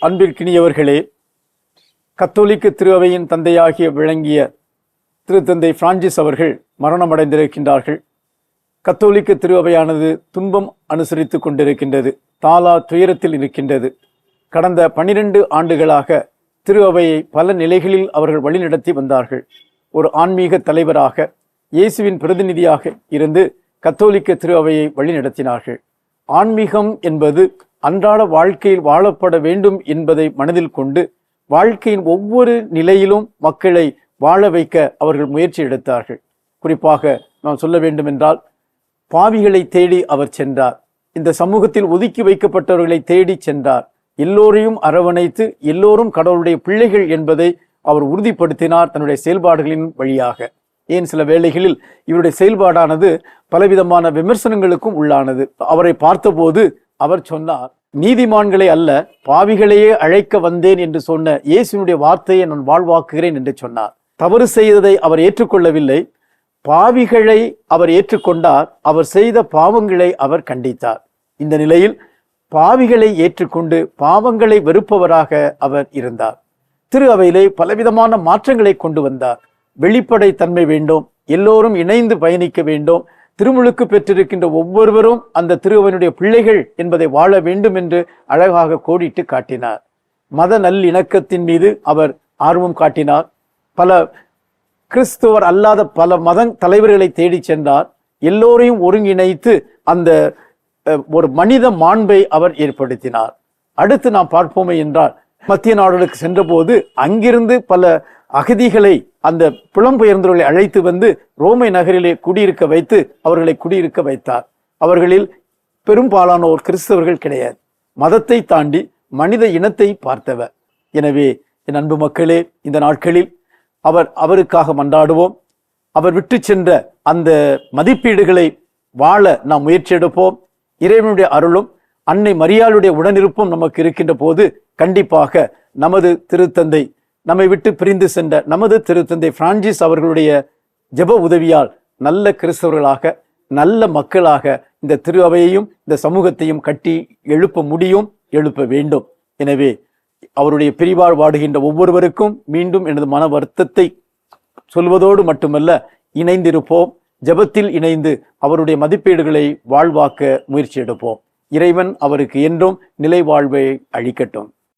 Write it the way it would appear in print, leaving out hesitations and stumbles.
அன்பிற்கினியவர்களே, கத்தோலிக்க திருஅவையின் தந்தையாகிய விளங்கிய திருத்தந்தை பிரான்சிஸ் அவர்கள் மரணமடைந்திருக்கின்றார்கள். கத்தோலிக்க திருஅவையானது துன்பம் அனுசரித்து கொண்டிருக்கின்றது, தாளா துயரத்தில் இருக்கின்றது. கடந்த 12 ஆண்டுகளாக திருஅவையை பல நிலைகளில் அவர்கள் வழிநடத்தி வந்தார்கள். ஒரு ஆன்மீக தலைவராக, இயேசுவின் பிரதிநிதியாக இருந்து கத்தோலிக்க திருஅவையை வழிநடத்தினார்கள். ஆன்மீகம் என்பது அன்றாட வாழ்க்கையில் வாழப்பட வேண்டும் என்பதை மனதில் கொண்டு வாழ்க்கையின் ஒவ்வொரு நிலையிலும் மக்களை வாழ வைக்க அவர்கள் முயற்சி எடுத்தார்கள். குறிப்பாக நாம் சொல்ல வேண்டும் என்றால், பாவிகளை தேடி அவர் சென்றார். இந்த சமூகத்தில் ஒதுக்கி வைக்கப்பட்டவர்களை தேடி சென்றார். எல்லோரையும் அரவணைத்து எல்லோரும் கடவுளுடைய பிள்ளைகள் என்பதை அவர் உறுதிப்படுத்தினார் தன்னுடைய செயல்பாடுகளின் வழியாக. ஏன் சில வேளைகளில் இவருடைய செயல்பாடானது பலவிதமான விமர்சனங்களுக்கும் உள்ளானது. அவரை பார்த்தபோது அவர் சொன்னார், நீதிமான்களை அல்ல பாவிகளையே அழைக்க வந்தேன் என்று சொன்ன இயேசுனுடைய வார்த்தையை நான் வாழ்வாக்குகிறேன் என்று சொன்னார். தவறு செய்ததை அவர் ஏற்றுக்கொள்ளவில்லை, பாவிகளை அவர் ஏற்றுக்கொண்டார். அவர் செய்த பாவங்களை அவர் கண்டித்தார். இந்த நிலையில் பாவிகளை ஏற்றுக்கொண்டு பாவங்களை வெறுப்பவராக அவர் இருந்தார். திரு அவையிலே பலவிதமான மாற்றங்களை கொண்டு வந்தார். வெளிப்படை தன்மை வேண்டும், எல்லோரும் இணைந்து பயணிக்க வேண்டும், திருமுழுக்கு பெற்றிருக்கின்ற ஒவ்வொருவரும் அந்த திருவனுடைய பிள்ளைகள் என்பதை வாழ வேண்டும் என்று அழகாக கோடிட்டு காட்டினார். மத நல்லிணக்கத்தின் மீது அவர் ஆர்வம் காட்டினார். பல கிறிஸ்துவர் அல்லாத பல மத தலைவர்களை தேடி சென்றார். எல்லோரையும் ஒருங்கிணைத்து அந்த ஒரு மனித மாண்பை அவர் ஏற்படுத்தினார். அடுத்து நாம் பார்ப்போமே என்றால், மத்திய நாடுகளுக்கு சென்ற போது அங்கிருந்து பல அகதிகளை, அந்த புலம்பெயர்ந்தவர்களை அழைத்து வந்து ரோமை நகரிலே குடியிருக்க வைத்து அவர்களை குடியிருக்க வைத்தார். அவர்களில் பெரும்பாலானோர் கிறிஸ்தவர்கள் கிடையாது. மதத்தை தாண்டி மனித இனத்தை பார்த்தவர். எனவே என் அன்பு மக்களே, இந்த நாட்களில் அவருக்காக மன்றாடுவோம். அவர் விட்டு சென்ற அந்த மதிப்பீடுகளை வாழ நாம் முயற்சி எடுப்போம். இறைவனுடைய அருளும் அன்னை மரியாளுடைய உடனிருப்பும் நமக்கு இருக்கின்ற போது கண்டிப்பாக நமது திருத்தந்தை, நம்மை விட்டு பிரிந்து சென்ற நமது திருத்தந்தை பிரான்சிஸ் அவர்களுடைய ஜெப உதவியால் நல்ல கிறிஸ்தவர்களாக, நல்ல மக்களாக இந்த திரு அவையையும் இந்த சமூகத்தையும் கட்டி எழுப்ப முடியும், எழுப்ப வேண்டும். எனவே அவருடைய பிரிவால் வாடுகின்ற ஒவ்வொருவருக்கும் மீண்டும் எனது மன வருத்தத்தை சொல்வதோடு மட்டுமல்ல, இணைந்திருப்போம். ஜெபத்தில் இணைந்து அவருடைய மதிப்பீடுகளை வாழ்வாக்க முயற்சி எடுப்போம். இறைவன் அவருக்கு என்றும் நிலை வாழ்வை அளிக்கட்டும்.